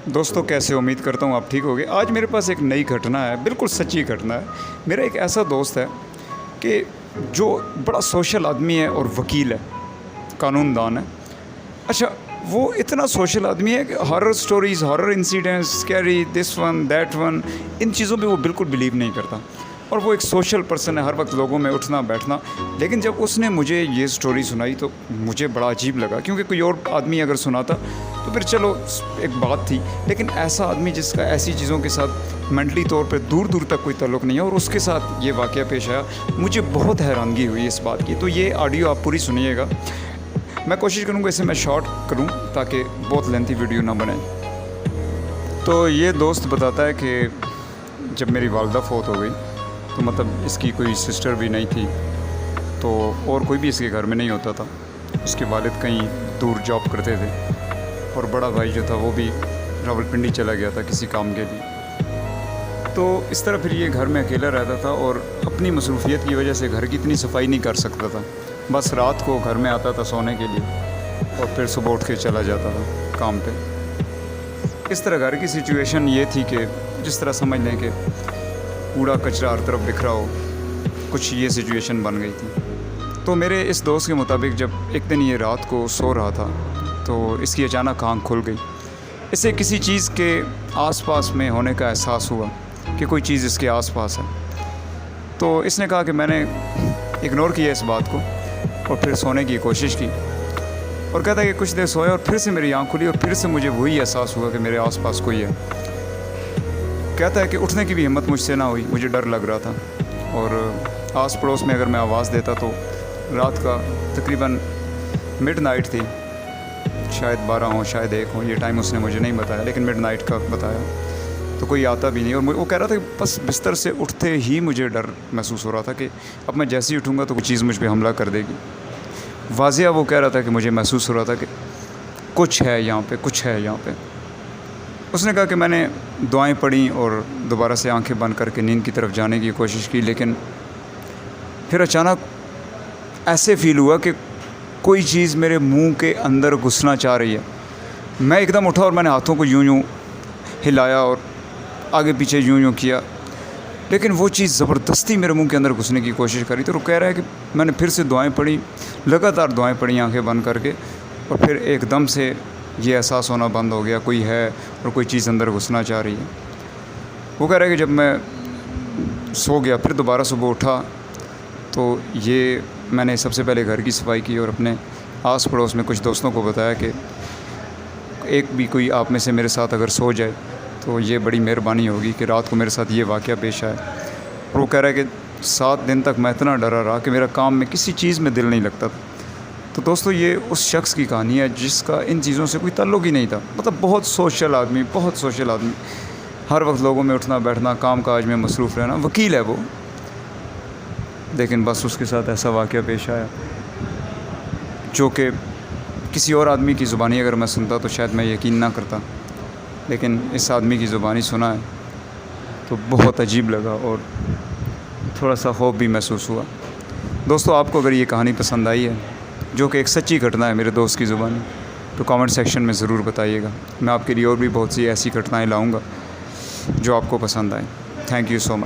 दोस्तों कैसे हो? उम्मीद करता हूँ आप ठीक होगे। आज मेरे पास एक नई घटना है, बिल्कुल सच्ची घटना है। मेरा एक ऐसा दोस्त है कि जो बड़ा सोशल आदमी है और वकील है, कानूनदान है। अच्छा, वो इतना सोशल आदमी है कि horror stories, horror incidents, scary, this one that one, इन चीज़ों पे वो बिल्कुल बिलीव नहीं करता। और वो एक सोशल पर्सन है, हर वक्त लोगों में उठना बैठना। लेकिन जब उसने मुझे ये स्टोरी सुनाई तो मुझे बड़ा अजीब लगा, क्योंकि कोई और आदमी अगर सुनाता तो फिर चलो एक बात थी। लेकिन ऐसा आदमी जिसका ऐसी चीज़ों के साथ मेंटली तौर पे दूर दूर तक कोई ताल्लुक़ नहीं है और उसके साथ ये वाक़या पेश आया, मुझे बहुत हैरानगी हुई इस बात की। तो ये ऑडियो आप पूरी सुनिएगा। मैं कोशिश करूँगा इसे मैं शॉर्ट करूँ ताकि बहुत लेंथी वीडियो ना बने। तो ये दोस्त बताता है कि जब मेरी वालदा फ़ौत हो गई तो मतलब इसकी कोई सिस्टर भी नहीं थी, तो और कोई भी इसके घर में नहीं होता था। उसके वालिद कहीं दूर जॉब करते थे और बड़ा भाई जो था वो भी रावलपिंडी चला गया था किसी काम के लिए। तो इस तरह फिर ये घर में अकेला रहता था और अपनी मसरूफ़ियत की वजह से घर की इतनी सफाई नहीं कर सकता था। बस रात को घर में आता था सोने के लिए और फिर सुबह उठ के चला जाता था काम पे। इस तरह घर की सिचुएशन ये थी कि जिस तरह समझ लें कि कूड़ा कचरा हर तरफ बिखरा हो, कुछ ये सिचुएशन बन गई थी। तो मेरे इस दोस्त के मुताबिक जब एक दिन ये रात को सो रहा था तो इसकी अचानक आँख खुल गई। इसे किसी चीज़ के आसपास में होने का एहसास हुआ कि कोई चीज़ इसके आसपास है। तो इसने कहा कि मैंने इग्नोर किया इस बात को और फिर सोने की कोशिश की। और कहता है कि कुछ देर सोया और फिर से मेरी आँख खुली और फिर से मुझे वही एहसास हुआ कि मेरे आसपास कोई है। कहता है कि उठने की भी हिम्मत मुझसे ना हुई, मुझे डर लग रहा था। और आस पड़ोस में अगर मैं आवाज़ देता तो रात का तकरीबन मिडनाइट थी, शायद 12 हो शायद 1 हो, ये टाइम उसने मुझे नहीं बताया, लेकिन मिडनाइट का बताया। तो कोई आता भी नहीं और वो कह रहा था कि बस बिस्तर से उठते ही मुझे डर महसूस हो रहा था कि अब मैं जैसे ही उठूँगा तो कोई चीज़ मुझ पर हमला कर देगी। वाज़िया वो कह रहा था कि मुझे महसूस हो रहा था कि कुछ है यहाँ पे, कुछ है यहाँ पे। उसने कहा कि मैंने दुआएं पढ़ी और दोबारा से आंखें बंद करके नींद की तरफ जाने की कोशिश की, लेकिन फिर अचानक ऐसे फ़ील हुआ कि कोई चीज़ मेरे मुंह के अंदर घुसना चाह रही है। मैं एकदम उठा और मैंने हाथों को यूं यूं हिलाया और आगे पीछे यूं यूं किया, लेकिन वो चीज़ ज़बरदस्ती मेरे मुंह के अंदर घुसने की कोशिश करी। तो वो कह रहा है कि मैंने फिर से दुआएं पढ़ी, लगातार दुआएं पढ़ी आंखें बंद करके, और फिर एकदम से ये एहसास होना बंद हो गया कोई है और कोई चीज़ अंदर घुसना चाह रही है। वो कह रहा है कि जब मैं सो गया फिर दोबारा सुबह उठा तो ये मैंने सबसे पहले घर की सफाई की और अपने आस पड़ोस में कुछ दोस्तों को बताया कि एक भी कोई आप में से मेरे साथ अगर सो जाए तो ये बड़ी मेहरबानी होगी कि रात को मेरे साथ ये वाक़या पेश आए। और वो कह रहा है कि 7 दिन तक मैं इतना डरा रहा कि मेरा काम में किसी चीज़ में दिल नहीं लगता था। तो दोस्तों ये उस शख्स की कहानी है जिसका इन चीज़ों से कोई ताल्लुक़ ही नहीं था। मतलब बहुत सोशल आदमी, बहुत सोशल आदमी, हर वक्त लोगों में उठना बैठना, काम काज में मसरूफ़ रहना, वकील है वो। लेकिन बस उसके साथ ऐसा वाक़या पेश आया जो कि किसी और आदमी की ज़ुबानी अगर मैं सुनता तो शायद मैं यकीन ना करता, लेकिन इस आदमी की ज़ुबानी सुना है तो बहुत अजीब लगा और थोड़ा सा खौफ भी महसूस हुआ। दोस्तों आपको अगर ये कहानी पसंद आई है, जो कि एक सच्ची घटना है मेरे दोस्त की ज़ुबानी, तो कमेंट सेक्शन में ज़रूर बताइएगा। मैं आपके लिए और भी बहुत सी ऐसी घटनाएँ लाऊँगा जो आपको पसंद आएँ। Thank you so much.